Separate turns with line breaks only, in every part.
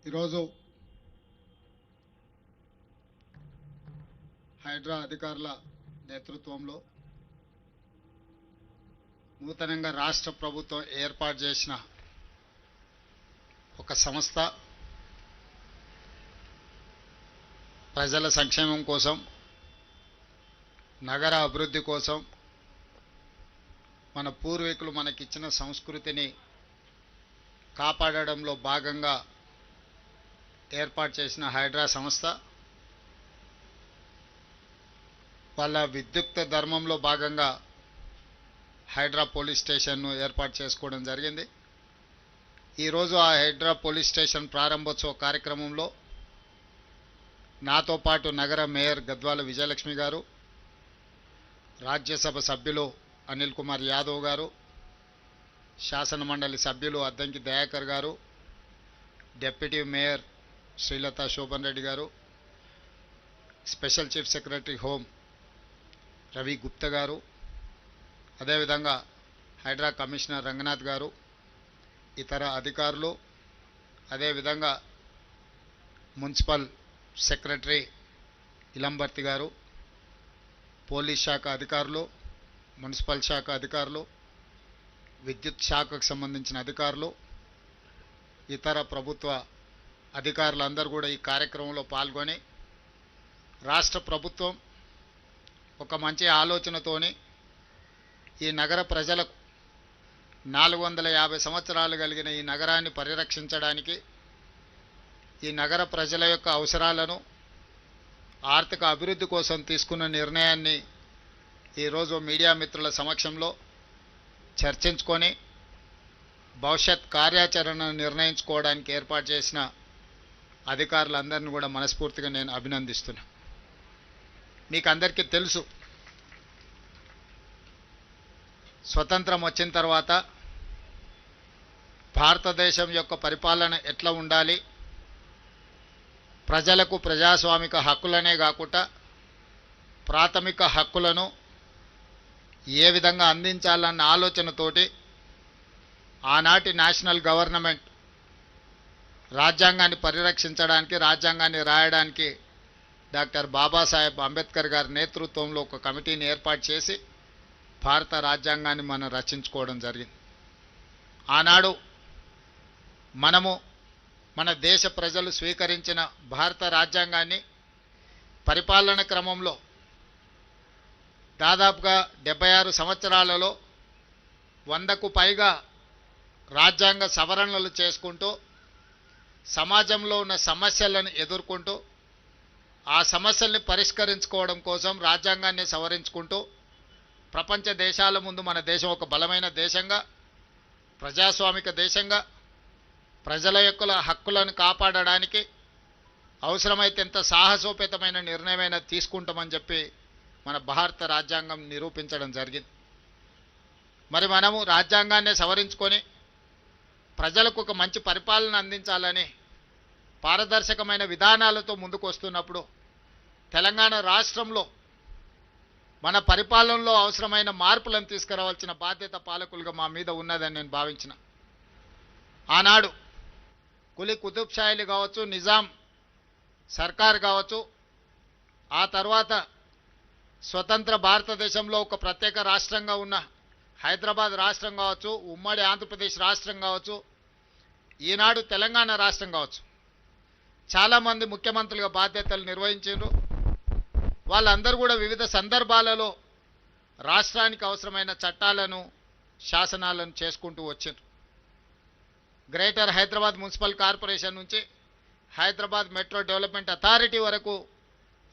ఈరోజు హైడ్రా అధికారుల నేతృత్వంలో నూతనంగా రాష్ట్ర ప్రభుత్వం ఏర్పాటు చేసిన ఒక సంస్థ ప్రజల సంక్షేమం కోసం, నగర అభివృద్ధి కోసం, మన పూర్వీకులు మనకిచ్చిన సంస్కృతిని కాపాడడంలో భాగంగా ఏర్పాటు చేసిన హైడ్రా సంస్థ వాళ్ళ విద్యుక్త ధర్మంలో భాగంగా హైడ్రా పోలీస్ స్టేషన్ను ఏర్పాటు చేసుకోవడం జరిగింది. ఈరోజు ఆ హైడ్రా పోలీస్ స్టేషన్ ప్రారంభోత్సవ కార్యక్రమంలో నాతో పాటు నగర మేయర్ గద్వాల విజయలక్ష్మి గారు, రాజ్యసభ సభ్యులు అనిల్ కుమార్ యాదవ్ గారు, శాసన మండలి సభ్యులు అద్దంకి దయాకర్ గారు, డిప్యూటీ మేయర్ శ్రీలత శోభన్ రెడ్డి గారు, special chief secretary home Ravi Gupta గారు, అదేవిధంగా హైడ్రా కమిషనర్ రంగనాథ్ గారు, ఇతర అధికారులు, అదేవిధంగా మున్సిపల్ సెక్రటరీ ఇలంబర్తి గారు, పోలీస్ శాఖ అధికారులు, మున్సిపల్ శాఖ అధికారులు, విద్యుత్ శాఖకు సంబంధించిన అధికారులు, ఇతర ప్రభుత్వ అధికారులందరూ కూడా ఈ కార్యక్రమంలో పాల్గొని రాష్ట్ర ప్రభుత్వం ఒక మంచి ఆలోచనతోని ఈ నగర ప్రజలకు 450 సంవత్సరాలు కలిగిన ఈ నగరాన్ని పరిరక్షించడానికి, ఈ నగర ప్రజల యొక్క అవసరాలను, ఆర్థిక అభివృద్ధి కోసం తీసుకున్న నిర్ణయాన్ని ఈరోజు మీడియా మిత్రుల సమక్షంలో చర్చించుకొని భవిష్యత్ కార్యాచరణను నిర్ణయించుకోవడానికి ఏర్పాటు చేసిన అధికారులందరినీ కూడా మనస్ఫూర్తిగా నేను అభినందిస్తున్నా. మీకు అందరికీ తెలుసు, స్వతంత్రం వచ్చిన తర్వాత భారతదేశం యొక్క పరిపాలన ఎట్లా ఉండాలి, ప్రజలకు ప్రజాస్వామిక హక్కులనే కాకుండా ప్రాథమిక హక్కులను ఏ విధంగా అందించాలన్న ఆలోచనతోటి ఆనాటి నేషనల్ గవర్నమెంట్ రాజ్యాంగాన్ని పరిరక్షించడానికి, రాజ్యాంగాన్ని రాయడానికి డాక్టర్ బాబాసాహెబ్ అంబేద్కర్ గారి నేతృత్వంలో ఒక కమిటీని ఏర్పాటు చేసి భారత రాజ్యాంగాన్ని మనం రచించుకోవడం జరిగింది. ఆనాడు మనము మన దేశ ప్రజలు స్వీకరించిన భారత రాజ్యాంగాన్ని పరిపాలన క్రమంలో దాదాపుగా 76 సంవత్సరాలలో 100కు పైగా రాజ్యాంగ సవరణలు చేసుకుంటూ సమాజంలో ఉన్న సమస్యలను ఎదుర్కొంటూ ఆ సమస్యల్ని పరిష్కరించుకోవడం కోసం రాజ్యాంగాన్ని సవరించుకుంటూ ప్రపంచ దేశాల ముందు మన దేశం ఒక బలమైన దేశంగా, ప్రజాస్వామిక దేశంగా, ప్రజల యొక్క హక్కులను కాపాడడానికి అవసరమైతే ఎంత సాహసోపేతమైన నిర్ణయమైనా తీసుకుంటామని చెప్పి మన భారత రాజ్యాంగం నిరూపించడం జరిగింది. మరి మనము రాజ్యాంగాన్ని సవరించుకొని ప్రజలకు ఒక మంచి పరిపాలన అందించాలని పారదర్శకమైన విధానాలతో ముందుకు వస్తున్నప్పుడు తెలంగాణ రాష్ట్రంలో మన పరిపాలనలో అవసరమైన మార్పులను తీసుకురావాల్సిన బాధ్యత పాలకులుగా మా మీద ఉన్నదని నేను భావించిన. ఆనాడు కులీ కుతుబ్ షాయిలు కావచ్చు, నిజాం సర్కార్ కావచ్చు, ఆ తర్వాత స్వతంత్ర భారతదేశంలో ఒక ప్రత్యేక రాష్ట్రంగా ఉన్న హైదరాబాద్ రాష్ట్రం కావచ్చు, ఉమ్మడి ఆంధ్రప్రదేశ్ రాష్ట్రం కావచ్చు, ఈనాడు తెలంగాణ రాష్ట్రం కావచ్చు, చాలామంది ముఖ్యమంత్రులుగా బాధ్యతలు నిర్వహించారు. వాళ్ళందరూ కూడా వివిధ సందర్భాలలో రాష్ట్రానికి అవసరమైన చట్టాలను, శాసనాలను చేసుకుంటూ వచ్చారు. గ్రేటర్ హైదరాబాద్ మున్సిపల్ కార్పొరేషన్ నుంచి హైదరాబాద్ మెట్రో డెవలప్మెంట్ అథారిటీ వరకు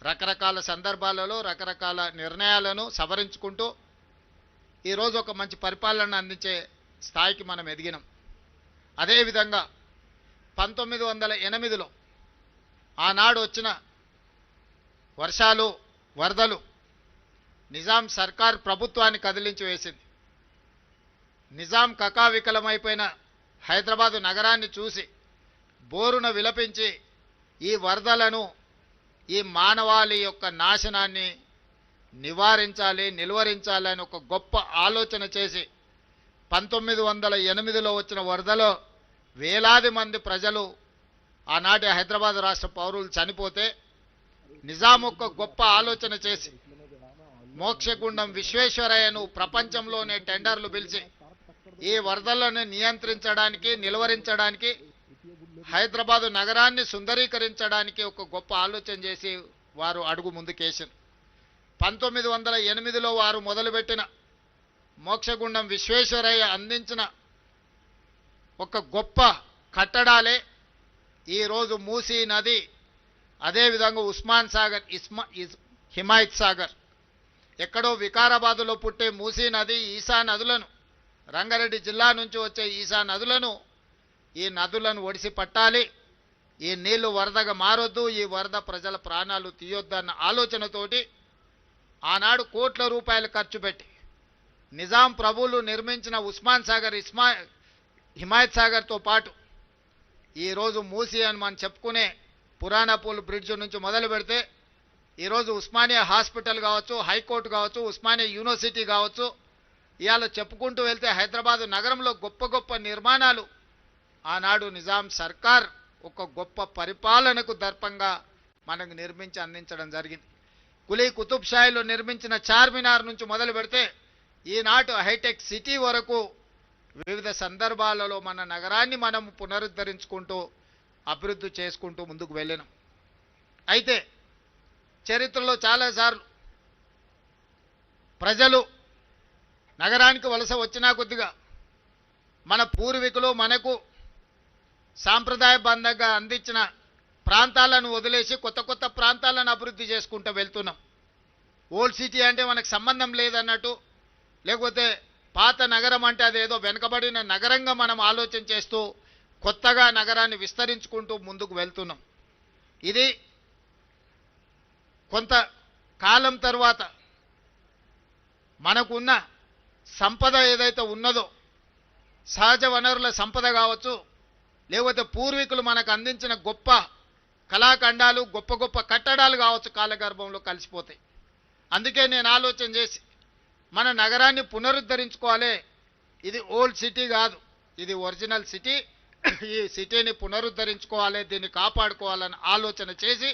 రకరకాల సందర్భాలలో రకరకాల నిర్ణయాలను సవరించుకుంటూ ఈరోజు ఒక మంచి పరిపాలన అందించే స్థాయికి మనం ఎదిగినాం. అదేవిధంగా 1908లో ఆనాడు వచ్చిన వర్షాలు, వరదలు నిజాం సర్కార్ ప్రభుత్వాన్ని కదిలించి వేసింది. నిజాం కకావికలమైపోయిన హైదరాబాదు నగరాన్ని చూసి బోరున విలపించి ఈ వరదలను, ఈ మానవాళి యొక్క నాశనాన్ని నివారించాలి, నిలువరించాలని ఒక గొప్ప ఆలోచన చేసి 1908లో వచ్చిన వరదలో వేలాది మంది ప్రజలు ఆనాటి హైదరాబాద్ రాష్ట్ర పౌరులు చనిపోతే నిజాం ఒక గొప్ప ఆలోచన చేసి మోక్షగుండం విశ్వేశ్వరయ్యను ప్రపంచంలోనే టెండర్లు పిలిచి ఈ వరదలను నియంత్రించడానికి నిలువరించడానికి హైదరాబాదు నగరాన్ని సుందరీకరించడానికి ఒక గొప్ప ఆలోచన చేసి వారు అడుగు ముందుకేశారు. 1908లో వారు మొదలుపెట్టిన మోక్షగుండం విశ్వేశ్వరయ్య అందించిన ఒక గొప్ప కట్టడాలే ఈరోజు మూసీ నది, అదేవిధంగా ఉస్మాన్ సాగర్, హిమాయత్ సాగర్. ఎక్కడో వికారాబాదులో పుట్టే మూసీ నది, ఈసా నదులను, రంగారెడ్డి జిల్లా నుంచి వచ్చే ఈసా నదులను, ఈ నదులను ఒడిసి పట్టాలి, ఈ నీళ్లు వరదగా మారొద్దు, ఈ వరద ప్రజల ప్రాణాలు తీయొద్దన్న ఆలోచనతోటి ఆనాడు కోట్ల రూపాయలు ఖర్చు పెట్టి నిజాం ప్రభువులు నిర్మించిన ఉస్మాన్ సాగర్, హిమాయత్ సాగర్తో పాటు ఈరోజు మూసీ అని మనం చెప్పుకునే పురాణాపూల్ బ్రిడ్జ్ నుంచి మొదలు పెడితే ఈరోజు ఉస్మానియా హాస్పిటల్ కావచ్చు, హైకోర్టు కావచ్చు, ఉస్మానియా యూనివర్సిటీ కావచ్చు, ఇవాళ చెప్పుకుంటూ వెళ్తే హైదరాబాదు నగరంలో గొప్ప గొప్ప నిర్మాణాలు ఆనాడు నిజాం సర్కార్ ఒక గొప్ప పరిపాలనకు దర్పంగా మనకు నిర్మించి అందించడం జరిగింది. కులీ కుతుబ్ షాయిలో నిర్మించిన చార్మినార్ నుంచి మొదలు పెడితే ఈనాటి హైటెక్ సిటీ వరకు వివిధ సందర్భాలలో మన నగరాన్ని మనం పునరుద్ధరించుకుంటూ అభివృద్ధి చేసుకుంటూ ముందుకు వెళ్ళినాం. అయితే చరిత్రలో చాలాసార్లు ప్రజలు నగరానికి వలస వచ్చినా కొద్దిగా మన పూర్వీకులు మనకు సాంప్రదాయబద్ధంగా అందించిన ప్రాంతాలను వదిలేసి కొత్త కొత్త ప్రాంతాలను అభివృద్ధి చేసుకుంటూ వెళ్తున్నాం. ఓల్డ్ సిటీ అంటే మనకు సంబంధం లేదన్నట్టు, లేకపోతే పాత నగరం అంటే అదేదో వెనుకబడిన నగరంగా మనం ఆలోచన చేస్తూ కొత్తగా నగరాన్ని విస్తరించుకుంటూ ముందుకు వెళ్తున్నాం. ఇది కొంత కాలం తర్వాత మనకున్న సంపద ఏదైతే ఉన్నదో, సహజ వనరుల సంపద కావచ్చు, లేకపోతే పూర్వీకులు మనకు అందించిన గొప్ప కళాఖండాలు, గొప్ప గొప్ప కట్టడాలు కావచ్చు, కాలగర్భంలో కలిసిపోతాయి. అందుకే నేను ఆలోచన చేసి మన నగరాన్ని పునరుద్ధరించుకోవాలి. ఇది ఓల్డ్ సిటీ కాదు, ఇది ఒరిజినల్ సిటీ. ఈ సిటీని పునరుద్ధరించుకోవాలి, దీన్ని కాపాడుకోవాలని ఆలోచన చేసి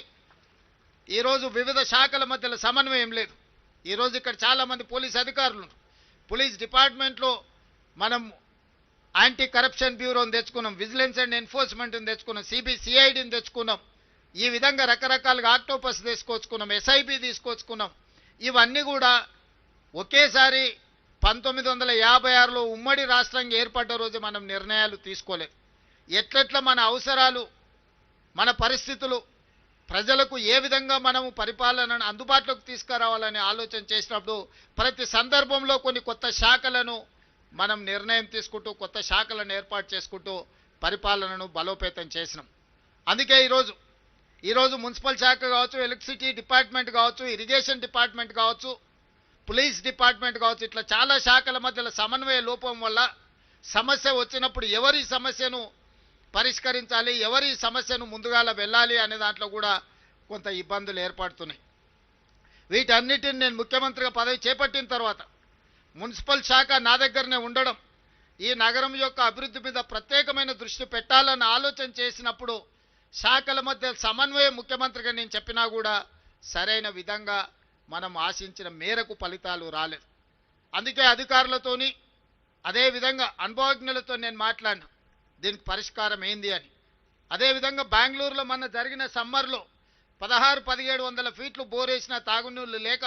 ఈరోజు వివిధ శాఖల మధ్యలో సమన్వయం లేదు. ఈరోజు ఇక్కడ చాలామంది పోలీస్ అధికారులు, పోలీస్ డిపార్ట్మెంట్లో మనం యాంటీ కరప్షన్ బ్యూరోని తెచ్చుకున్నాం, విజిలెన్స్ అండ్ ఎన్ఫోర్స్మెంట్ని తెచ్చుకున్నాం, సిఐడిని తెచ్చుకున్నాం. ఈ విధంగా రకరకాలుగా ఆక్టోపస్ తీసుకొచ్చుకున్నాం, ఎస్ఐబి తీసుకొచ్చుకున్నాం. ఇవన్నీ కూడా ఒకేసారి 1956లో ఉమ్మడి రాష్ట్రంగా ఏర్పడ్డ రోజు మనం నిర్ణయాలు తీసుకోలేదు. ఎట్లెట్లా మన అవసరాలు, మన పరిస్థితులు, ప్రజలకు ఏ విధంగా మనము పరిపాలనను అందుబాటులోకి తీసుకురావాలని ఆలోచన చేసినప్పుడు ప్రతి సందర్భంలో కొన్ని కొత్త శాఖలను మనం నిర్ణయం తీసుకుంటూ కొత్త శాఖలను ఏర్పాటు చేసుకుంటూ పరిపాలనను బలోపేతం చేసినాం. అందుకే ఈరోజు మున్సిపల్ శాఖ కావచ్చు, ఎలక్ట్రిసిటీ డిపార్ట్మెంట్ కావచ్చు, ఇరిగేషన్ డిపార్ట్మెంట్ కావచ్చు, పోలీస్ డిపార్ట్మెంట్ కావచ్చు, ఇట్లా చాలా శాఖల మధ్యలో సమన్వయ లోపం వల్ల సమస్య వచ్చినప్పుడు ఎవరి సమస్యను పరిష్కరించాలి, ఎవరి సమస్యను ముందుగాల వెళ్ళాలి అనే దాంట్లో కూడా కొంత ఇబ్బందులు ఏర్పడుతున్నాయి. వీటన్నిటిని నేను ముఖ్యమంత్రిగా పదవి చేపట్టిన తర్వాత మున్సిపల్ శాఖ నా దగ్గరనే ఉండడం, ఈ నగరం యొక్క అభివృద్ధి మీద ప్రత్యేకమైన దృష్టి పెట్టాలని ఆలోచన చేసినప్పుడు శాఖల మధ్య సమన్వయం ముఖ్యమంత్రిగా నేను చెప్పినా కూడా సరైన విధంగా మనం ఆశించిన మేరకు ఫలితాలు రాలేదు. అందుకే అధికారులతోని అదేవిధంగా అనుభవజ్ఞులతో నేను మాట్లాడినా దీనికి పరిష్కారం ఏంది అని. అదేవిధంగా బెంగళూరులో మన జరిగిన సమ్మర్లో 1600-1700 ఫీట్లు బోరేసిన తాగునీళ్లు లేక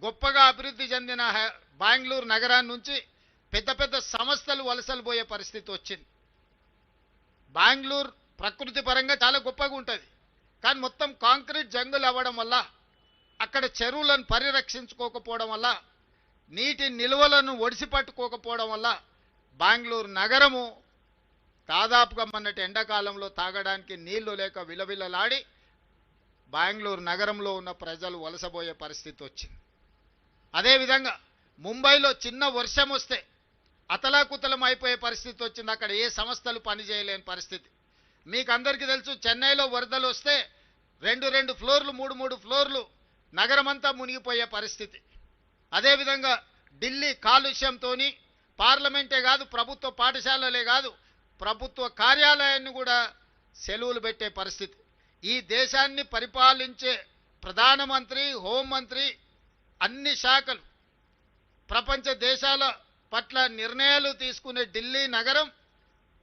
గొప్పగా అభివృద్ధి చెందిన బెంగళూరు నగరాన్ని నుంచి పెద్ద పెద్ద సంస్థలు వలసలు పోయే పరిస్థితి వచ్చింది. బెంగళూరు ప్రకృతి పరంగా చాలా గొప్పగా ఉంటుంది, కానీ మొత్తం కాంక్రీట్ జంగులు అవ్వడం వల్ల, అక్కడ చెరువులను పరిరక్షించుకోకపోవడం వల్ల, నీటి నిల్వలను ఒడిసి పట్టుకోకపోవడం వల్ల బెంగళూరు నగరము దాదాపుగా మొన్నటి ఎండాకాలంలో తాగడానికి నీళ్లు లేక విలవిలలాడి బెంగళూరు నగరంలో ఉన్న ప్రజలు వలసపోయే పరిస్థితి వచ్చింది. అదేవిధంగా ముంబైలో చిన్న వర్షం వస్తే అతలాకుతలం అయిపోయే పరిస్థితి వచ్చింది. అక్కడ ఏ సంస్థలు పనిచేయలేని పరిస్థితి. మీకు అందరికీ తెలుసు, చెన్నైలో వరదలు వస్తే 2 ఫ్లోర్లు 3 ఫ్లోర్లు నగరమంతా మునిగిపోయే పరిస్థితి. అదేవిధంగా ఢిల్లీ కాలుష్యంతో పార్లమెంటే కాదు, ప్రభుత్వ పాఠశాలలే కాదు, ప్రభుత్వ కార్యాలయాన్ని కూడా సెలవులు పెట్టే పరిస్థితి. ఈ దేశాన్ని పరిపాలించే ప్రధానమంత్రి, హోంమంత్రి, అన్ని శాఖలు, ప్రపంచ దేశాల పట్ల నిర్ణయాలు తీసుకునే ఢిల్లీ నగరం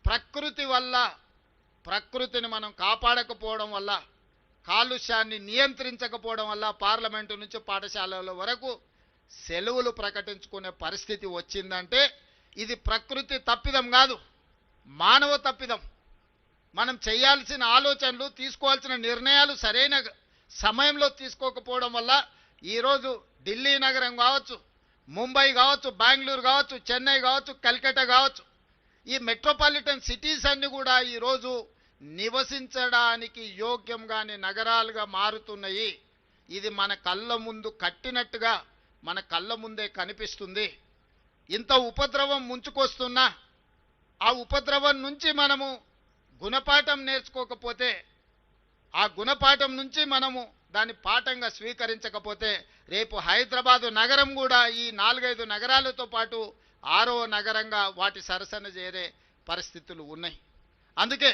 ప్రకృతి వల్ల, ప్రకృతిని మనం కాపాడకపోవడం వల్ల, కాలుష్యాన్ని నియంత్రించకపోవడం వల్ల పార్లమెంటు నుంచి పాఠశాలల వరకు సెలవులు ప్రకటించుకునే పరిస్థితి వచ్చిందంటే ఇది ప్రకృతి తప్పిదం కాదు, మానవ తప్పిదం. మనం చేయాల్సిన ఆలోచనలు, తీసుకోవాల్సిన నిర్ణయాలు సరైన సమయంలో తీసుకోకపోవడం వల్ల ఈరోజు ఢిల్లీ నగరం కావచ్చు, ముంబై కావచ్చు, బెంగళూరు కావచ్చు, చెన్నై కావచ్చు, కల్కట్టా కావచ్చు, ఈ మెట్రోపాలిటన్ సిటీస్ అన్ని కూడా ఈరోజు నివసించడానికి యోగ్యంగాని నగరాలుగా మారుతున్నాయి. ఇది మన కళ్ళ ముందు కట్టినట్టుగా మన కళ్ళ ముందే కనిపిస్తుంది. ఇంత ఉపద్రవం ముంచుకొస్తున్నా ఆ ఉపద్రవం నుంచి మనము గుణపాఠం నేర్చుకోకపోతే, ఆ గుణపాఠం నుంచి మనము దాన్ని పాఠంగా స్వీకరించకపోతే రేపు హైదరాబాదు నగరం కూడా ఈ 4-5 నగరాలతో పాటు 6వ నగరంగా వాటి సరసన చేరే పరిస్థితులు ఉన్నాయి. అందుకే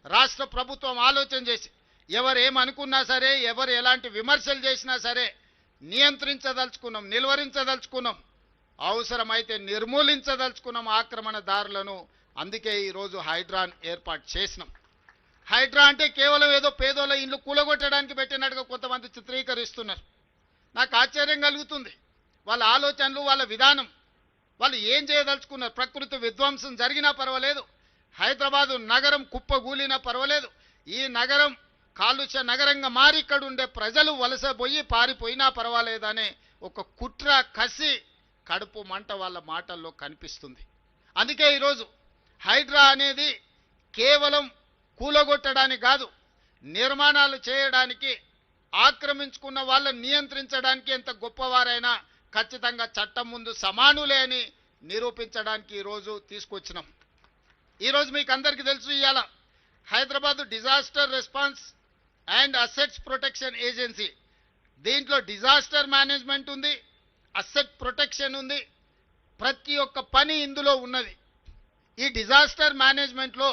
రాష్ట్ర ప్రభుత్వం ఆలోచన చేసి ఎవరు ఏమనుకున్నా సరే, ఎవరు ఎలాంటి విమర్శలు చేసినా సరే నియంత్రించదలుచుకున్నాం, నిలువరించదలుచుకున్నాం, అవసరమైతే నిర్మూలించదలుచుకున్నాం ఆక్రమణదారులను. అందుకే ఈరోజు హైడ్రాన్ ఏర్పాటు చేసినాం. హైడ్రా అంటే కేవలం ఏదో పేదోళ్ళ ఇల్లు కూలగొట్టడానికి పెట్టినట్టుగా కొంతమంది చిత్రీకరిస్తున్నారు. నాకు ఆశ్చర్యం కలుగుతుంది. వాళ్ళ ఆలోచనలు, వాళ్ళ విధానం, వాళ్ళు ఏం చేయదలుచుకున్నారు. ప్రకృతి విధ్వంసం జరిగినా పర్వాలేదు, హైదరాబాదు నగరం కుప్పగూలినా పర్వాలేదు, ఈ నగరం కాలుష్య నగరంగా మారి ఇక్కడ ఉండే ప్రజలు వలసపోయి పారిపోయినా పర్వాలేదనే ఒక కుట్ర, కసి, కడుపు మంట వాళ్ళ మాటల్లో కనిపిస్తుంది. అందుకే ఈరోజు హైడ్రా అనేది కేవలం కూలగొట్టడానికి కాదు, నిర్మాణాలు చేయడానికి, ఆక్రమించుకున్న వాళ్ళని నియంత్రించడానికి ఎంత గొప్పవారైనా ఖచ్చితంగా చట్టం ముందు సమానులే అని నిరూపించడానికి ఈరోజు తీసుకొచ్చినాం. ఈరోజు మీకు అందరికీ తెలుసు, ఇవాళ Hyderabad disaster response and assets protection agency, దీంట్లో డిజాస్టర్ మేనేజ్మెంట్ ఉంది, అసెట్ ప్రొటెక్షన్ ఉంది, ప్రతి ఒక్క పని ఇందులో ఉన్నది. ఈ డిజాస్టర్ మేనేజ్మెంట్లో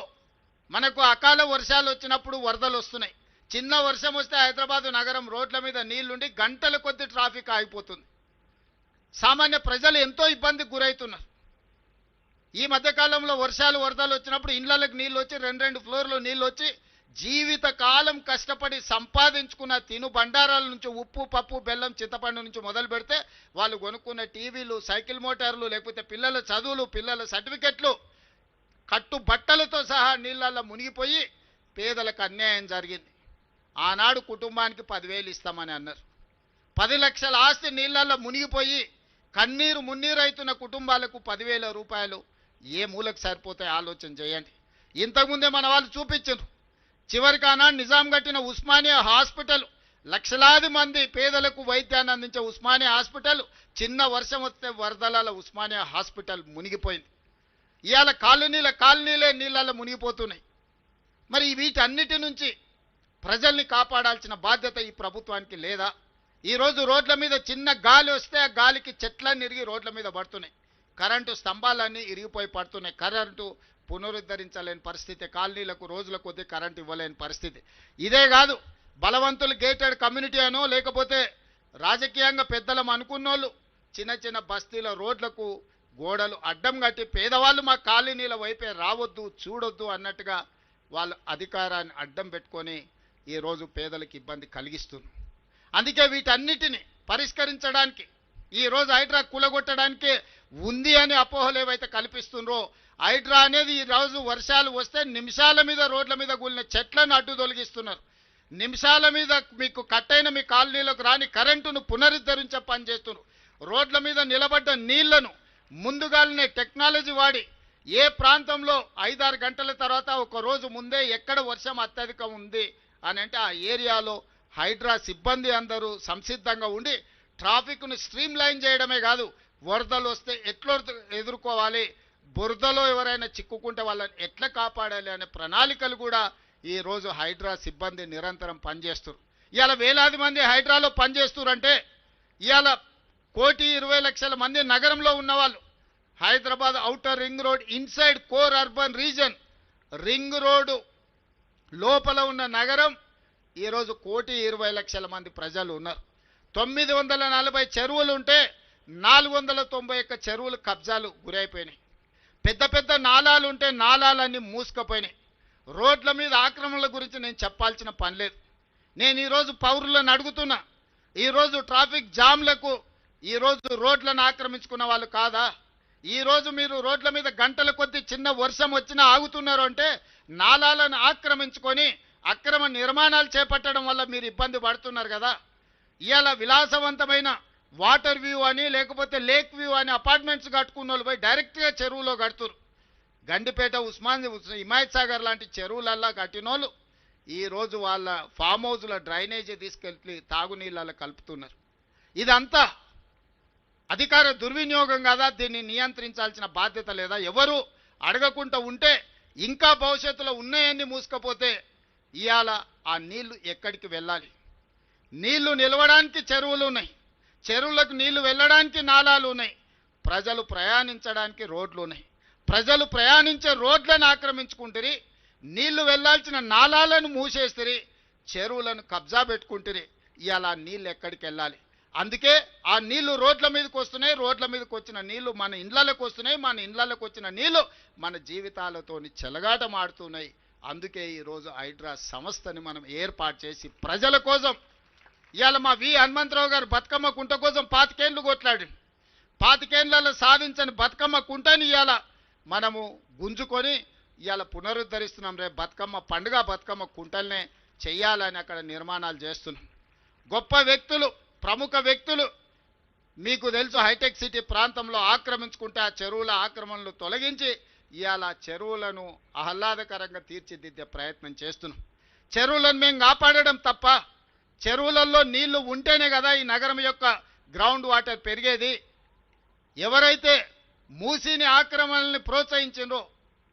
మనకు అకాల వర్షాలు వచ్చినప్పుడు వరదలు వస్తున్నాయి. చిన్న వర్షం వస్తే హైదరాబాదు నగరం రోడ్ల మీద నీళ్లుండి గంటల కొద్ది ట్రాఫిక్ ఆగిపోతుంది. సామాన్య ప్రజలు ఎంతో ఇబ్బందికి గురవుతున్నారు. ఈ మధ్యకాలంలో వర్షాలు, వరదలు వచ్చినప్పుడు ఇళ్లకు నీళ్ళు వచ్చి 2 ఫ్లోర్లు నీళ్ళు వచ్చి జీవితకాలం కష్టపడి సంపాదించుకున్న తిను బండారాల నుంచి ఉప్పు, పప్పు, బెల్లం, చింతపండు నుంచి మొదలు పెడితే వాళ్ళు కొనుక్కున్న టీవీలు, సైకిల్ మోటార్లు, లేకపోతే పిల్లల చదువులు, పిల్లల సర్టిఫికెట్లు, కట్టు బట్టలతో సహా నీళ్ళల్లో మునిగిపోయి పేదలకు అన్యాయం జరిగింది. ఆనాడు కుటుంబానికి 10,000 ఇస్తామని అన్నారు. 10 లక్షల ఆస్తి నీళ్ళల్లో మునిగిపోయి కన్నీరు మున్నీరైతున్న కుటుంబాలకు 10,000 రూపాయలు ఏ మూలకు సరిపోతాయి ఆలోచన చేయండి. ఇంతకుముందే మన వాళ్ళు చూపించారు. చివరికి ఆనాడు నిజాం కట్టిన ఉస్మానియా హాస్పిటల్, లక్షలాది మంది పేదలకు వైద్యాన్ని అందించే ఉస్మానియా హాస్పిటల్ చిన్న వర్షం వస్తే వరదల ఉస్మానియా హాస్పిటల్ మునిగిపోయింది. ఇవాళ కాలనీలే నీళ్ళల్లో మునిగిపోతున్నాయి. మరి వీటన్నిటి నుంచి ప్రజల్ని కాపాడాల్సిన బాధ్యత ఈ ప్రభుత్వానికి లేదా? ఈరోజు రోడ్ల మీద చిన్న గాలి వస్తే ఆ గాలికి చెట్లన్నీ ఇరిగి రోడ్ల మీద పడుతున్నాయి, కరెంటు స్తంభాలన్నీ ఇరిగిపోయి పడుతున్నాయి, కరెంటు పునరుద్ధరించలేని పరిస్థితి, కాలనీలకు రోజుల కొద్దీ కరెంటు ఇవ్వలేని పరిస్థితి. ఇదే కాదు, బలవంతులు గేటెడ్ కమ్యూనిటీ అనో లేకపోతే రాజకీయంగా పెద్దలం అనుకున్నోళ్ళు చిన్న చిన్న బస్తీల రోడ్లకు గోడలు అడ్డం కట్టి పేదవాళ్ళు మా కాలనీల వైపే రావద్దు, చూడొద్దు అన్నట్టుగా వాళ్ళు అధికారాన్ని అడ్డం పెట్టుకొని ఈరోజు పేదలకు ఇబ్బంది కలిగిస్తున్నారు. అందుకే వీటన్నిటిని పరిష్కరించడానికి ఈరోజు హైడ్రా కూలగొట్టడానికే ఉంది అని అపోహలు ఏవైతే కల్పిస్తున్నారో, హైడ్రా అనేది ఈరోజు వర్షాలు వస్తే నిమిషాల మీద రోడ్ల మీద కూలిన చెట్లను అడ్డు తొలగిస్తున్నారు. నిమిషాల మీద మీకు కట్టైన మీ కాలనీలకు రాని కరెంటును పునరుద్ధరించే పని చేస్తున్నారు. రోడ్ల మీద నిలబడ్డ నీళ్లను ముందుగానే టెక్నాలజీ వాడి ఏ ప్రాంతంలో 5-6 గంటల తర్వాత ఒక రోజు ముందే ఎక్కడ వర్షం అత్యధికం ఉంది అని అంటే ఆ ఏరియాలో హైడ్రా సిబ్బంది అందరూ సంసిద్ధంగా ఉండి ట్రాఫిక్ను స్ట్రీమ్ లైన్ చేయడమే కాదు, వరదలు వస్తే ఎట్లా ఎదుర్కోవాలి, బురదలో ఎవరైనా చిక్కుకుంటే వాళ్ళని ఎట్లా కాపాడాలి అనే ప్రణాళికలు కూడా ఈరోజు హైడ్రా సిబ్బంది నిరంతరం పనిచేస్తారు. ఇవాళ వేలాది మంది హైడ్రాలో పనిచేస్తున్నారంటే ఇవాళ 1,20,00,000 మంది నగరంలో ఉన్నవాళ్ళు Hyderabad outer ring road inside core urban reason ring road లోపల ఉన్న నగరం ఈరోజు 1,20,00,000 మంది ప్రజలు ఉన్నారు. 940 చెరువులు ఉంటే 491 చెరువులు కబ్జాలు గురైపోయినాయి. పెద్ద పెద్ద నాలాలు ఉంటే నాలాలన్నీ మూసుకుపోయినాయి. రోడ్ల మీద ఆక్రమణల గురించి నేను చెప్పాల్సిన పని లేదు. నేను ఈరోజు పౌరులను అడుగుతున్నా, ఈరోజు ట్రాఫిక్ జామ్లకు ఈరోజు రోడ్లను ఆక్రమించుకున్న వాళ్ళు కాదా? ఈరోజు మీరు రోడ్ల మీద గంటల కొద్దీ చిన్న వర్షం వచ్చినా ఆగుతున్నారు అంటే నాలాలను ఆక్రమించుకొని అక్రమ నిర్మాణాలు చేపట్టడం వల్ల మీరు ఇబ్బంది పడుతున్నారు కదా. ఇవాళ విలాసవంతమైన వాటర్ వ్యూ అని లేకపోతే లేక్ వ్యూ అని అపార్ట్మెంట్స్ కట్టుకున్న వాళ్ళు పోయి డైరెక్ట్గా చెరువులో కడుతురు. గండిపేట హిమాయత్ సాగర్ లాంటి చెరువులల్లా కట్టినోళ్ళు ఈరోజు వాళ్ళ ఫామ్ హౌస్ల డ్రైనేజీ తీసుకెళ్ళి తాగునీళ్ళలో కలుపుతున్నారు. ఇదంతా అధికార దుర్వినియోగం కదా? దీన్ని నియంత్రించాల్సిన బాధ్యత లేదా? ఎవరు అడగకుండా ఉంటే ఇంకా భవిష్యత్తులో ఉన్నాయన్నీ మూసుకపోతే ఇవాళ ఆ నీళ్లు ఎక్కడికి వెళ్ళాలి? నీళ్లు నిలవడానికి చెరువులు ఉన్నాయి, చెరువులకు నీళ్లు వెళ్ళడానికి నాలాలు ఉన్నాయి, ప్రజలు ప్రయాణించడానికి రోడ్లు ఉన్నాయి. ప్రజలు ప్రయాణించే రోడ్లను ఆక్రమించుకుంటారు, నీళ్లు వెళ్లాల్సిన నాలాలను మూసేస్తారు, చెరువులను కబ్జా పెట్టుకుంటారు. ఇవాళ నీళ్ళు ఎక్కడికి వెళ్ళాలి? అందుకే ఆ నీళ్లు రోడ్ల మీదకి వస్తున్నాయి. రోడ్ల మీదకి వచ్చిన నీళ్లు మన ఇండ్లలోకి వస్తున్నాయి. మన ఇండ్లలోకి వచ్చిన నీళ్లు మన జీవితాలతోని చెలగాటమాడుతున్నాయి. అందుకే ఈరోజు హైడ్రా సంస్థని మనం ఏర్పాటు చేసి ప్రజల కోసం ఇవాళ మా హనుమంతరావు గారు బతుకమ్మ కుంట కోసం 25 ఏళ్ళు కొట్లాడి 25 ఏళ్లలో సాధించని బతుకమ్మ కుంటని ఇవాళ మనము గుంజుకొని ఇవాళ పునరుద్ధరిస్తున్నాం. రేపు బతుకమ్మ పండుగ బతుకమ్మ కుంటల్నే చెయ్యాలని అక్కడ నిర్మాణాలు చేస్తున్నాం. గొప్ప వ్యక్తులు, ప్రముఖ వ్యక్తులు మీకు తెలుసు హైటెక్ సిటీ ప్రాంతంలో ఆక్రమించుకుంటే ఆ చెరువుల ఆక్రమణలు తొలగించి ఇవాళ చెరువులను ఆహ్లాదకరంగా తీర్చిదిద్దే ప్రయత్నం చేస్తున్నాం. చెరువులను మేము కాపాడడం తప్ప, చెరువులలో నీళ్లు ఉంటేనే కదా ఈ నగరం యొక్క గ్రౌండ్ వాటర్ పెరిగేది. ఎవరైతే మూసీని ఆక్రమణల్ని ప్రోత్సహించిండ్రో,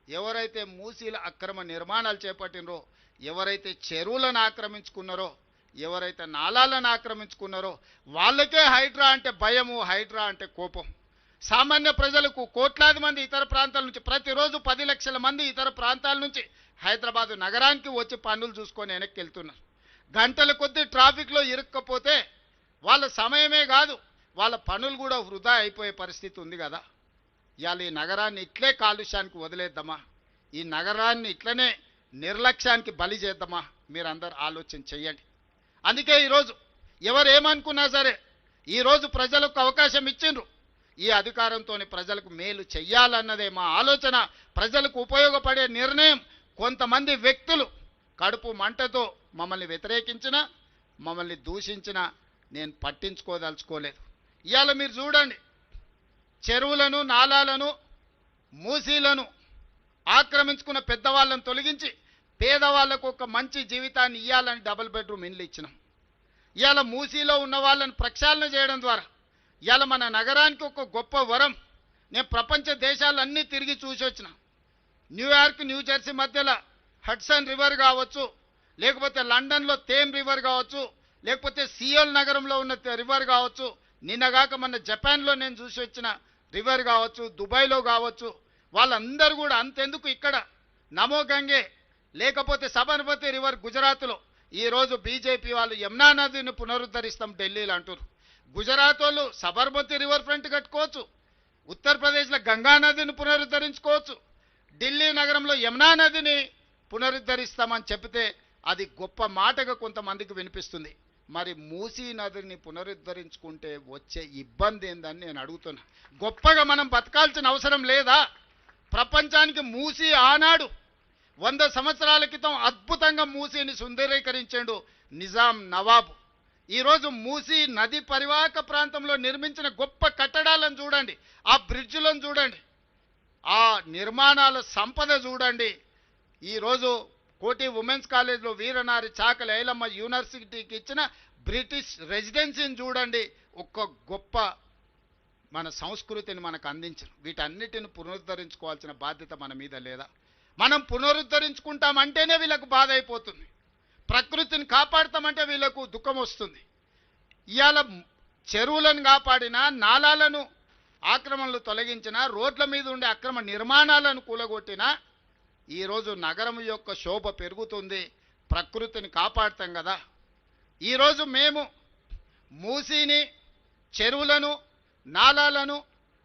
ఎవరైతే మూసీల అక్రమ నిర్మాణాలు చేపట్టినరో, ఎవరైతే చెరువులను ఆక్రమించుకున్నారో, ఎవరైతే నాలాలను ఆక్రమించుకున్నారో వాళ్ళకే హైడ్రా అంటే భయము, హైడ్రా అంటే కోపం. సామాన్య ప్రజలకు కోట్లాది మంది ఇతర ప్రాంతాల నుంచి ప్రతిరోజు 10 లక్షల మంది ఇతర ప్రాంతాల నుంచి హైదరాబాద్ నగరానికి వచ్చి పనులు చూసుకొని వెనక్కి వెళ్తున్నారు. గంటల కొద్దీ ట్రాఫిక్లో ఇరుక్కపోతే వాళ్ళ సమయమే కాదు వాళ్ళ పనులు కూడా వృధా అయిపోయే పరిస్థితి ఉంది కదా. ఇవాళ ఈ నగరాన్ని ఇట్లే కాలుష్యానికి వదిలేద్దామా? ఈ నగరాన్ని ఇట్లనే నిర్లక్ష్యానికి బలి చేద్దామా? మీరందరూ ఆలోచన చెయ్యండి. అందుకే ఈరోజు ఎవరు ఏమనుకున్నా సరే ఈరోజు ప్రజలకు అవకాశం ఇచ్చిండ్రు. ఈ అధికారంతో ప్రజలకు మేలు చెయ్యాలన్నదే మా ఆలోచన. ప్రజలకు ఉపయోగపడే నిర్ణయం కొంతమంది వ్యక్తులు కడుపు మంటతో మమ్మల్ని వ్యతిరేకించినా, మమ్మల్ని దూషించినా నేను పట్టించుకోదలుచుకోలేదు. ఇవాళ మీరు చూడండి, చెరువులను, నాలాలను, మూసీలను ఆక్రమించుకున్న పెద్దవాళ్ళను తొలగించి పేదవాళ్లకు ఒక మంచి జీవితాన్ని ఇవ్వాలని 2 బెడ్రూమ్ ఇండ్లు ఇచ్చినాం. ఇవాళ మూసీలో ఉన్న వాళ్ళని ప్రక్షాళన చేయడం ద్వారా ఇవాళ మన నగరానికి ఒక గొప్ప వరం. నేను ప్రపంచ దేశాలన్నీ తిరిగి చూసి వచ్చిన. న్యూయార్క్, న్యూజెర్సీ మధ్యలో హడ్సన్ రివర్ కావచ్చు, లేకపోతే లండన్లో థేమ్ రివర్ కావచ్చు, లేకపోతే సియోల్ నగరంలో ఉన్న రివర్ కావచ్చు, నిన్నగాక మన జపాన్లో నేను చూసి వచ్చిన రివర్ కావచ్చు, దుబాయ్లో కావచ్చు, వాళ్ళందరూ కూడా అంతెందుకు ఇక్కడ నమో గంగే లేకపోతే సబర్మతి రివర్ గుజరాత్లో ఈరోజు బీజేపీ వాళ్ళు యమునా నదిని పునరుద్ధరిస్తాం ఢిల్లీలో అంటారు. గుజరాత్ వాళ్ళు సబర్మతి రివర్ ఫ్రంట్ కట్టుకోవచ్చు, ఉత్తరప్రదేశ్లో గంగా నదిని పునరుద్ధరించుకోవచ్చు, ఢిల్లీ నగరంలో యమునా నదిని పునరుద్ధరిస్తామని చెప్తే అది గొప్ప మాటగా కొంతమందికి వినిపిస్తుంది. మరి మూసీ నదిని పునరుద్ధరించుకుంటే వచ్చే ఇబ్బంది ఏందని నేను అడుగుతున్నా. గొప్పగా మనం బతకాల్సిన అవసరం లేదా? ప్రపంచానికి మూసీ ఆనాడు 100 సంవత్సరాల క్రితం అద్భుతంగా మూసీని సుందరీకరించాడు నిజాం నవాబు. ఈరోజు మూసీ నది పరివాహక ప్రాంతంలో నిర్మించిన గొప్ప కట్టడాలను చూడండి, ఆ బ్రిడ్జ్లను చూడండి, ఆ నిర్మాణాల సంపద చూడండి. ఈరోజు కోటి ఉమెన్స్ కాలేజ్లో వీరనారి చాకలి ఐలమ్మ యూనివర్సిటీకి ఇచ్చిన బ్రిటిష్ రెసిడెన్సీని చూడండి. ఒక్క గొప్ప మన సంస్కృతిని మనకు అందించిన వీటన్నిటిని పునరుద్ధరించుకోవాల్సిన బాధ్యత మన మీద లేదా? మనం పునరుద్ధరించుకుంటామంటేనే వీళ్ళకు బాధ అయిపోతుంది, ప్రకృతిని కాపాడతామంటే వీళ్ళకు దుఃఖం వస్తుంది. ఇవాళ చెరువులను కాపాడినా, నాలాలను ఆక్రమణలు తొలగించినా, రోడ్ల మీద ఉండే అక్రమ నిర్మాణాలను కూలగొట్టినా ఈరోజు నగరం యొక్క శోభ పెరుగుతుంది, ప్రకృతిని కాపాడుతాం కదా. ఈరోజు మేము మూసీని, చెరువులను, నాలాలను,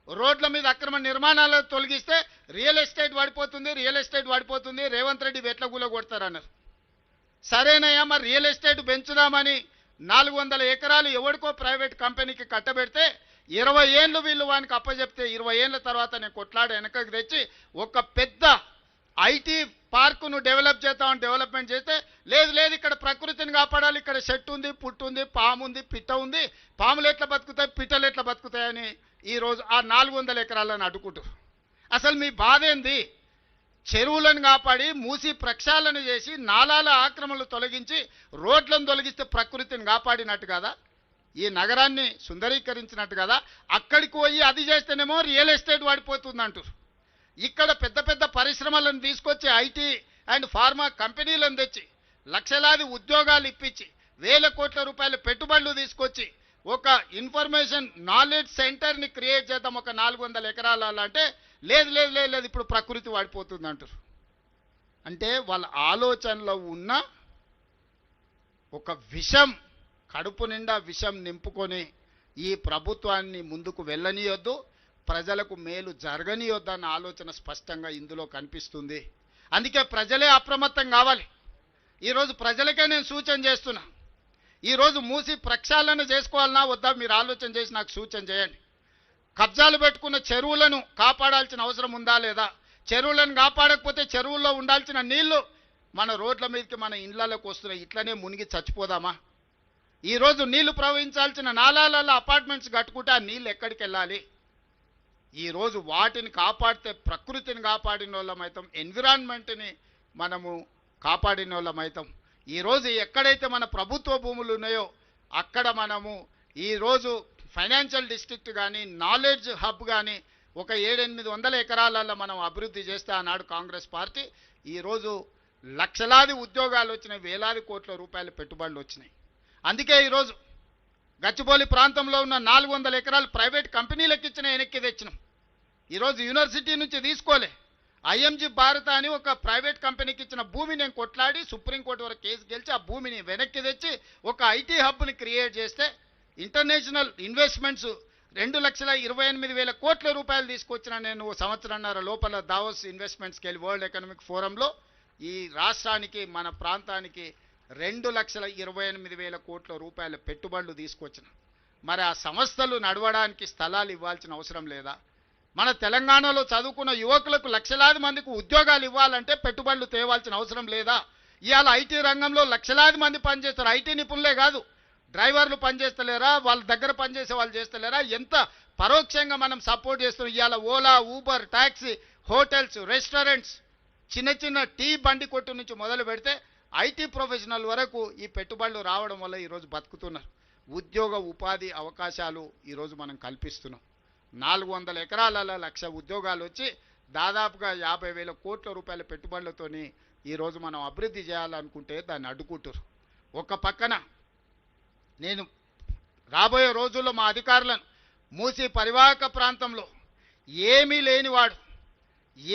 రోడ్ల మీద అక్రమ నిర్మాణాలను తొలగిస్తే రియల్ ఎస్టేట్ పడిపోతుంది, రేవంత్ రెడ్డి వెట్లగూల కొడతారన్నారు. సరేనయ్యా, మరి రియల్ ఎస్టేట్ పెంచుదామని 400 ఎకరాలు ఎవరికో ప్రైవేట్ కంపెనీకి కట్టబెడితే 20 ఏళ్ళు వీళ్ళు వానికి అప్పచెప్తే 20 ఏళ్ళ తర్వాత నేను కొట్లాడి వెనకకి తెచ్చి ఒక పెద్ద ఐటీ పార్కును డెవలప్మెంట్ చేస్తే లేదు ఇక్కడ ప్రకృతిని కాపాడాలి, ఇక్కడ చెట్టు ఉంది, పుట్టు ఉంది, పాము ఉంది, పిట్ట ఉంది, పాములు ఎట్లా బతుకుతాయి, పిట్టలు ఎట్లా బతుకుతాయని ఈరోజు ఆ 400 ఎకరాలను అడ్డుకుంటారు. అసలు మీ బాధ ఏంది? చెరువులను కాపాడి మూసి ప్రక్షాళన చేసి నాలాల ఆక్రమణలు తొలగించి రోడ్లను తొలగిస్తే ప్రకృతిని కాపాడినట్టు కదా, ఈ నగరాన్ని సుందరీకరించినట్టు కదా. అక్కడికి పోయి అది చేస్తేనేమో రియల్ ఎస్టేట్ పడిపోతుంది అంటారు. ఇక్కడ పెద్ద పెద్ద పరిశ్రమలను తీసుకొచ్చి ఐటీ అండ్ ఫార్మా కంపెనీలను తెచ్చి లక్షలాది ఉద్యోగాలు ఇప్పించి వేల కోట్ల రూపాయల పెట్టుబడులు తీసుకొచ్చి ఒక ఇన్ఫర్మేషన్ నాలెడ్జ్ సెంటర్ని క్రియేట్ చేద్దాం ఒక 400 ఎకరాలలో అంటే లేదు ఇప్పుడు ప్రకృతి వాడిపోతుంది అంటారు. అంటే వాళ్ళ ఆలోచనలో ఉన్న ఒక విషం, కడుపు నిండా విషం నింపుకొని ఈ ప్రభుత్వాన్ని ముందుకు వెళ్ళనీయొద్దు, ప్రజలకు మేలు జరగనీయొద్దు అన్న ఆలోచన స్పష్టంగా ఇందులో కనిపిస్తుంది. అందుకే ప్రజలే అప్రమత్తం కావాలి. ఈరోజు ప్రజలకే నేను సూచన చేస్తున్నా, ఈరోజు మూసి ప్రక్షాళన చేసుకోవాలన్నా వద్దా మీరు ఆలోచన చేసి నాకు సూచన చేయండి. కబ్జాలు పెట్టుకున్న చెరువులను కాపాడాల్సిన అవసరం ఉందా లేదా? చెరువులను కాపాడకపోతే చెరువుల్లో ఉండాల్సిన నీళ్లు మన రోడ్ల మీదకి మన ఇళ్లలోకి వస్తున్నాయి, ఇట్లనే మునిగి చచ్చిపోదామా? ఈరోజు నీళ్లు ప్రవహించాల్సిన నాలాలలో అపార్ట్మెంట్స్ కట్టుకుంటే ఆ నీళ్ళు ఎక్కడికి వెళ్ళాలి? ఈరోజు వాటిని కాపాడితే ప్రకృతిని కాపాడిన వాళ్ళమైతాం, ఎన్విరాన్మెంట్ని మనము కాపాడిన వాళ్ళమైతాం. ఈరోజు ఎక్కడైతే మన ప్రభుత్వ భూములు ఉన్నాయో అక్కడ మనము ఈరోజు ఫైనాన్షియల్ డిస్ట్రిక్ట్ కానీ నాలెడ్జ్ హబ్ కానీ ఒక 700-800 ఎకరాలలో మనం అభివృద్ధి చేస్తే ఆనాడు కాంగ్రెస్ పార్టీ ఈరోజు లక్షలాది ఉద్యోగాలు వచ్చినాయి, వేలాది కోట్ల రూపాయల పెట్టుబడులు వచ్చినాయి. అందుకే ఈరోజు గచ్చిబౌలి ప్రాంతంలో ఉన్న 400 ఎకరాలు ప్రైవేట్ కంపెనీలకు ఇచ్చిన వెనక్కి తెచ్చినాం. ఈరోజు యూనివర్సిటీ నుంచి తీసుకోలే, ఐఎంజీ భారత అని ఒక ప్రైవేట్ కంపెనీకి ఇచ్చిన భూమి నేను కొట్లాడి సుప్రీంకోర్టు వరకు కేసు గెలిచి ఆ భూమిని వెనక్కి తెచ్చి ఒక ఐటీ హబ్ని క్రియేట్ చేస్తే ఇంటర్నేషనల్ ఇన్వెస్ట్మెంట్స్ 2,28,000 కోట్ల రూపాయలు తీసుకొచ్చిన నేను సంవత్సరంన్నర లోపల దావోస్ ఇన్వెస్ట్మెంట్స్కి వెళ్ళి వరల్డ్ ఎకనామిక్ ఫోరంలో ఈ రాష్ట్రానికి మన ప్రాంతానికి 2,28,000 కోట్ల రూపాయల పెట్టుబడులు తీసుకొచ్చిన. మరి ఆ సంస్థలు నడవడానికి స్థలాలు ఇవ్వాల్సిన అవసరం లేదా? మన తెలంగాణలో చదువుకున్న యువకులకు లక్షలాది మందికి ఉద్యోగాలు ఇవ్వాలంటే పెట్టుబడులు తేవాల్సిన అవసరం లేదా? ఇవాళ ఐటీ రంగంలో లక్షలాది మంది పనిచేస్తారు, ఐటీ నిపుణులే కాదు, డ్రైవర్లు పనిచేస్తలేరా, వాళ్ళ దగ్గర పనిచేసే వాళ్ళు చేస్తలేరా? ఎంత పరోక్షంగా మనం సపోర్ట్ చేస్తున్నాం. ఇవాళ Ola, Uber, taxi, hotels, restaurants, చిన్న టీ బండి కొట్టు నుంచి మొదలు పెడితే ఐటీ ప్రొఫెషనల్ వరకు ఈ పెట్టుబడులు రావడం వల్ల ఈరోజు బతుకుతున్నారు. ఉద్యోగ ఉపాధి అవకాశాలు ఈరోజు మనం కల్పిస్తున్నాం. 400 ఎకరాలలో 1,00,000 ఉద్యోగాలు వచ్చి దాదాపుగా 50,000 కోట్ల రూపాయల పెట్టుబడులతోని ఈరోజు మనం అభివృద్ధి చేయాలనుకుంటే దాన్ని అడ్డుకుంటారు. ఒక పక్కన నేను రాబోయే రోజుల్లో మా అధికారులను మూసి పరివాహక ప్రాంతంలో ఏమీ లేనివాడు,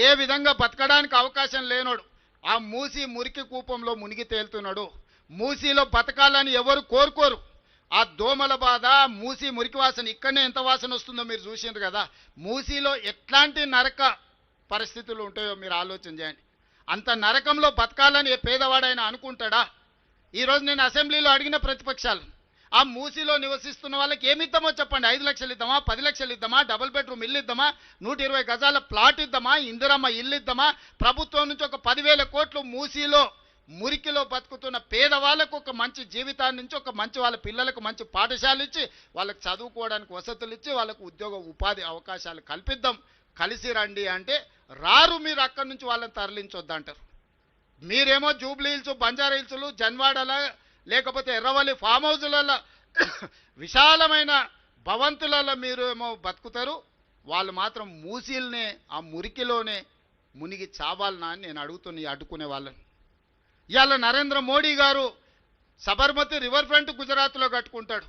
ఏ విధంగా బతకడానికి అవకాశం లేనోడు ఆ మూసి మురికి కూపంలో మునిగి తేలుతున్నాడు. మూసిలో బతకాలని ఎవరు కోరుకోరు. ఆ దోమల బాధ, మూసి మురికి వాసన, ఇక్కడనే ఎంత వాసన వస్తుందో మీరు చూసిండ్రు కదా. మూసిలో ఎట్లాంటి నరక పరిస్థితులు ఉంటాయో మీరు ఆలోచన చేయండి. అంత నరకంలో బతకాలని ఏ పేదవాడైనా అనుకుంటాడా? ఈరోజు నేను అసెంబ్లీలో అడిగిన ప్రతిపక్షాలు, ఆ మూసిలో నివసిస్తున్న వాళ్ళకి ఏమి ఇద్దామో చెప్పండి. 5 లక్షలు ఇద్దామా, 10 లక్షలు ఇద్దామా, డబుల్ బెడ్రూమ్ ఇల్లు ఇద్దామా, 120 గజాల ప్లాట్ ఇద్దామా, ఇందిరమ్మ ఇల్లు ఇద్దామా? ప్రభుత్వం నుంచి ఒక 10,000 కోట్లు మూసిలో మురికిలో బతుకుతున్న పేదవాళ్ళకు ఒక మంచి జీవితాన్ని నుంచి ఒక మంచి వాళ్ళ పిల్లలకు మంచి పాఠశాలలు ఇచ్చి వాళ్ళకి చదువుకోవడానికి వసతులు ఇచ్చి వాళ్ళకు ఉద్యోగ ఉపాధి అవకాశాలు కల్పిద్దాం, కలిసి రండి అంటే రారు. మీరు అక్కడి నుంచి వాళ్ళని తరలించొద్దంటారు. మీరేమో జూబ్లీ హిల్స్, బంజారా హిల్స్లు, జన్వాడల లేకపోతే ఎర్రవల్లి ఫామ్ హౌజులలో విశాలమైన భవంతులలో మీరు ఏమో బతుకుతారు. వాళ్ళు మాత్రం మూసీల్నే ఆ మురికిలోనే మునిగి చావాలనా అని నేను అడ్డుకునే వాళ్ళని. ఇవాళ నరేంద్ర మోడీ గారు సబర్మతి రివర్ ఫ్రంట్ గుజరాత్లో కట్టుకుంటాడు.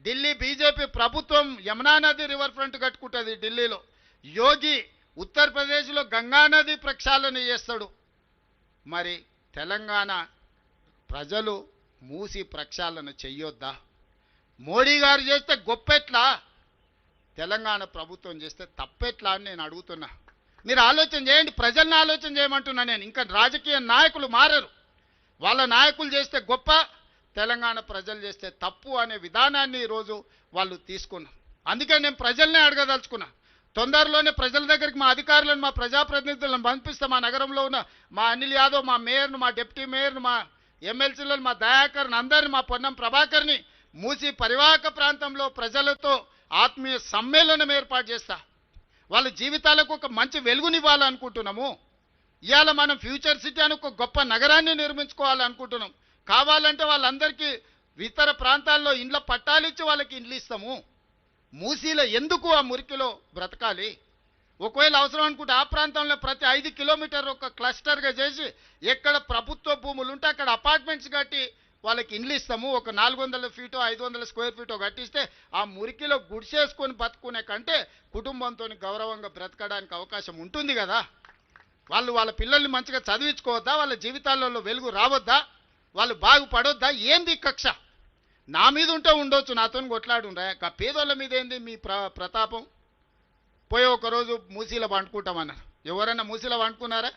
ఢిల్లీ బీజేపీ ప్రభుత్వం యమునా నది రివర్ ఫ్రంట్ కట్టుకుంటుంది ఢిల్లీలో. యోగి ఉత్తరప్రదేశ్లో గంగా నది ప్రక్షాళన చేస్తాడు. మరి తెలంగాణ ప్రజలు మూసి ప్రక్షాళన చెయ్యొద్దా? మోడీ గారు చేస్తే గొప్పెట్లా, తెలంగాణ ప్రభుత్వం చేస్తే తప్పెట్లా అని నేను అడుగుతున్నా. మీరు ఆలోచన చేయండి, ప్రజల్ని ఆలోచన చేయమంటున్నా నేను. ఇంకా రాజకీయ నాయకులు మారరు. వాళ్ళ నాయకులు చేస్తే గొప్ప, తెలంగాణ ప్రజలు చేస్తే తప్పు అనే విధానాన్ని ఈరోజు వాళ్ళు తీసుకున్నారు. అందుకే నేను ప్రజల్నే అడగదలుచుకున్నా. తొందరలోనే ప్రజల దగ్గరికి మా అధికారులను, మా ప్రజాప్రతినిధులను పంపిస్తాం. మా నగరంలో ఉన్న మా అనిల్ యాదవ్, మా మేయర్ను, మా డిప్యూటీ మేయర్ను, మా ఎమ్మెల్సీలను, మా దయాకర్ని, అందరిని, మా పొన్నం ప్రభాకర్ని మూసి పరివాహక ప్రాంతంలో ప్రజలతో ఆత్మీయ సమ్మేళనం ఏర్పాటు చేస్తా. వాళ్ళ జీవితాలకు ఒక మంచి వెలుగునివ్వాలనుకుంటున్నాము. ఇవాళ మనం ఫ్యూచర్ సిటీ అని ఒక గొప్ప నగరాన్ని నిర్మించుకోవాలనుకుంటున్నాం. కావాలంటే వాళ్ళందరికీ ఇతర ప్రాంతాల్లో ఇండ్ల పట్టాలిచ్చి వాళ్ళకి ఇండ్లు ఇస్తాము. మూసీలో ఎందుకు ఆ మురికిలో బ్రతకాలి? ఒకవేళ అవసరం అనుకుంటే ఆ ప్రాంతంలో ప్రతి 5 కిలోమీటర్ ఒక క్లస్టర్గా చేసి ఎక్కడ ప్రభుత్వ భూములు ఉంటే అక్కడ అపార్ట్మెంట్స్ కట్టి వాళ్ళకి ఇండ్లు ఇస్తాము. ఒక 400 ఫీటో 500 స్క్వేర్ ఫీటో కట్టిస్తే ఆ మురికిలో గుడిసేసుకొని బతుకునే కంటే కుటుంబంతో గౌరవంగా బ్రతకడానికి అవకాశం ఉంటుంది కదా. వాళ్ళు వాళ్ళ పిల్లల్ని మంచిగా చదివించుకోవద్దా? వాళ్ళ జీవితాలలో వెలుగు రావద్దా? వాళ్ళు బాగుపడొద్దా? ఏంది కక్ష? నా మీద ఉంటే ఉండొచ్చు, నాతో కొట్లాడుండ్రా. పేదోళ్ళ మీద ఏంది మీ ప్రతాపం? పోయి ఒకరోజు మూసీలో వండుకుంటామన్నారు. ఎవరైనా మూసీలో వండుకున్నారా?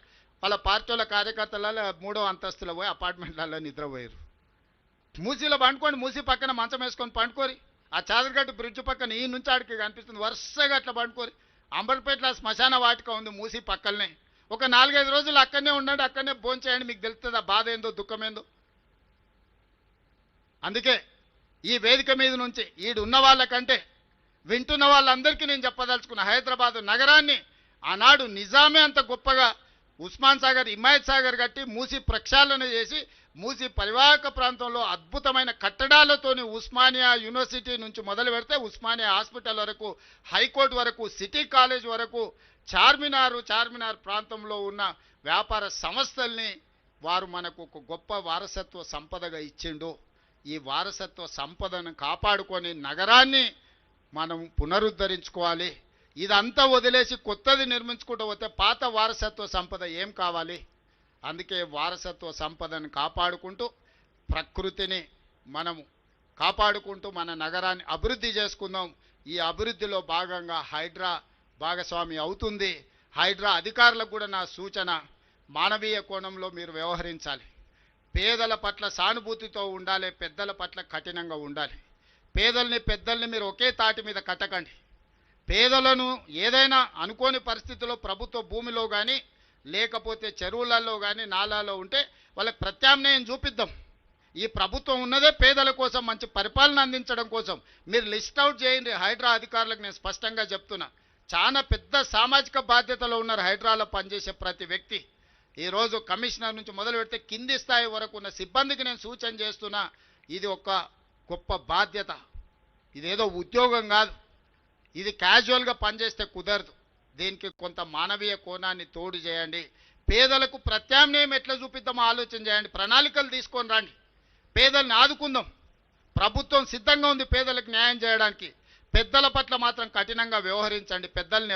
వాళ్ళ పార్టీల కార్యకర్తలలో 3వ అంతస్తులో పోయి అపార్ట్మెంట్లలో నిద్రపోయారు. మూసీలో పండుకోండి, మూసీ పక్కన మంచం వేసుకొని పండుకోరి. ఆ చాదరగట్టు బ్రిడ్జ్ పక్కన ఈ నుంచి ఆడికి కనిపిస్తుంది, వరుసగా అట్లా పండుకోరి. అంబర్పేటలో శ్మశాన వాటిక ఉంది మూసీ పక్కలనే. ఒక 4-5 రోజులు అక్కడనే ఉండండి, అక్కడనే భోంచేయండి, మీకు తెలుస్తుంది ఆ బాధ ఏందో దుఃఖం ఏందో. అందుకే ఈ వేదిక మీద నుంచి ఈడున్న వాళ్ళకంటే వింటున్న వాళ్ళందరికీ నేను చెప్పదలుచుకున్న, హైదరాబాద్ నగరాన్ని ఆనాడు నిజామే అంత గొప్పగా ఉస్మాన్ సాగర్, హిమాయత్ సాగర్ కట్టి మూసి ప్రక్షాళన చేసి మూసి పరివాహక ప్రాంతంలో అద్భుతమైన కట్టడాలతోని ఉస్మానియా యూనివర్సిటీ నుంచి మొదలు పెడితే ఉస్మానియా హాస్పిటల్ వరకు, హైకోర్టు వరకు, సిటీ కాలేజ్ వరకు, చార్మినార్ ప్రాంతంలో ఉన్న వ్యాపార సంస్థల్ని వారు మనకు ఒక గొప్ప వారసత్వ సంపదగా ఇచ్చిండు. ఈ వారసత్వ సంపదను కాపాడుకొని నగరాన్ని మనం పునరుద్ధరించుకోవాలి. ఇదంతా వదిలేసి కొత్తది నిర్మించుకుంటూ పోతే పాత వారసత్వ సంపద ఏం కావాలి? అందుకే వారసత్వ సంపదను కాపాడుకుంటూ ప్రకృతిని మనము కాపాడుకుంటూ మన నగరాన్ని అభివృద్ధి చేసుకుందాం. ఈ అభివృద్ధిలో భాగంగా హైడ్రా భాగస్వామి అవుతుంది. హైడ్రా అధికారులకు కూడా నా సూచన, మానవీయ కోణంలో మీరు వ్యవహరించాలి. పేదల పట్ల సానుభూతితో ఉండాలి, పెద్దల పట్ల కఠినంగా ఉండాలి. పేదల్ని పెద్దల్ని మీరు ఒకే తాటి మీద కట్టకండి. పేదలను ఏదైనా అనుకోని పరిస్థితుల్లో ప్రభుత్వ భూమిలో కానీ లేకపోతే చెరువులలో కానీ నాలాలో ఉంటే వాళ్ళకి ప్రత్యామ్నాయం చూపిద్దాం. ఈ ప్రభుత్వం ఉన్నదే పేదల కోసం, మంచి పరిపాలన అందించడం కోసం. మీరు లిస్ట్ అవుట్ చేయండి. హైడ్రా అధికారులకు నేను స్పష్టంగా చెప్తున్నా, చాలా పెద్ద సామాజిక బాధ్యతలో ఉన్నారు హైడ్రాలో పనిచేసే ప్రతి వ్యక్తి. ఈరోజు కమిషనర్ నుంచి మొదలు పెడితే కింది స్థాయి వరకు ఉన్న సిబ్బందికి నేను సూచన చేస్తున్నా, ఇది ఒక గొప్ప బాధ్యత. ఇదేదో ఉద్యోగం కాదు, ఇది క్యాజువల్గా పనిచేస్తే కుదరదు. దీనికి కొంత మానవీయ కోణాన్ని తోడు చేయండి. పేదలకు ప్రత్యామ్నాయం ఎట్లా చూపిద్దామో ఆలోచన చేయండి. ప్రణాళికలు తీసుకొని రండి, పేదల్ని ఆదుకుందాం. ప్రభుత్వం సిద్ధంగా ఉంది పేదలకు న్యాయం చేయడానికి. పెద్దల పట్ల మాత్రం కఠినంగా వ్యవహరించండి. పెద్దల్ని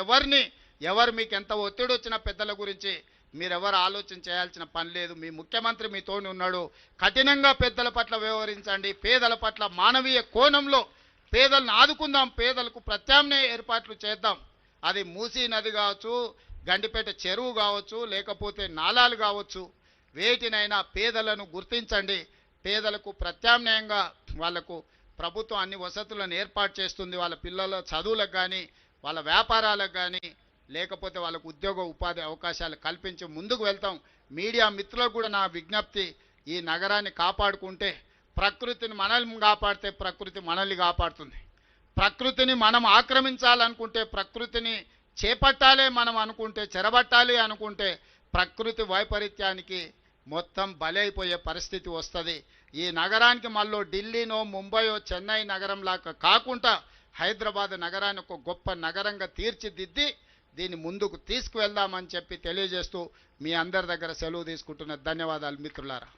ఎవరు మీకు ఎంత ఒత్తిడి వచ్చినా పెద్దల గురించి మీరెవరు ఆలోచన చేయాల్సిన పని లేదు. మీ ముఖ్యమంత్రి మీతోని ఉన్నాడు. కఠినంగా పెద్దల పట్ల వ్యవహరించండి. పేదల పట్ల మానవీయ కోణంలో పేదలను ఆదుకుందాం. పేదలకు ప్రత్యామ్నాయ ఏర్పాట్లు చేద్దాం. అది మూసీ నది కావచ్చు, గండిపేట చెరువు కావచ్చు, లేకపోతే నాలాలు కావచ్చు, వేటినైనా పేదలను గుర్తించండి. పేదలకు ప్రత్యామ్నాయంగా వాళ్లకు ప్రభుత్వం అన్ని వసతులను ఏర్పాటు చేస్తుంది. వాళ్ళ పిల్లల చదువులకు కానీ, వాళ్ళ వ్యాపారాలకు కానీ, లేకపోతే వాళ్ళకు ఉద్యోగ ఉపాధి అవకాశాలు కల్పించి ముందుకు వెళ్తాం. మీడియా మిత్రులకు కూడా నా విజ్ఞప్తి, ఈ నగరాన్ని కాపాడుకుంటే ప్రకృతిని మనల్ని కాపాడితే ప్రకృతి మనల్ని కాపాడుతుంది. ప్రకృతిని మనం ఆక్రమించాలనుకుంటే, ప్రకృతిని చేపట్టాలి మనం అనుకుంటే, చెరబట్టాలి అనుకుంటే ప్రకృతి వైపరీత్యానికి మొత్తం బలైపోయే పరిస్థితి వస్తుంది. ఈ నగరానికి మళ్ళీ ఢిల్లీనో ముంబయో చెన్నై నగరంలాగా కాకుండా హైదరాబాద్ నగరాన్ని ఒక గొప్ప నగరంగా తీర్చిదిద్ది దీన్ని ముందుకు తీసుకువెళ్దామని చెప్పి తెలియజేస్తూ మీ అందరి దగ్గర సెలవు తీసుకుంటున్న ధన్యవాదాలు మిత్రులారా.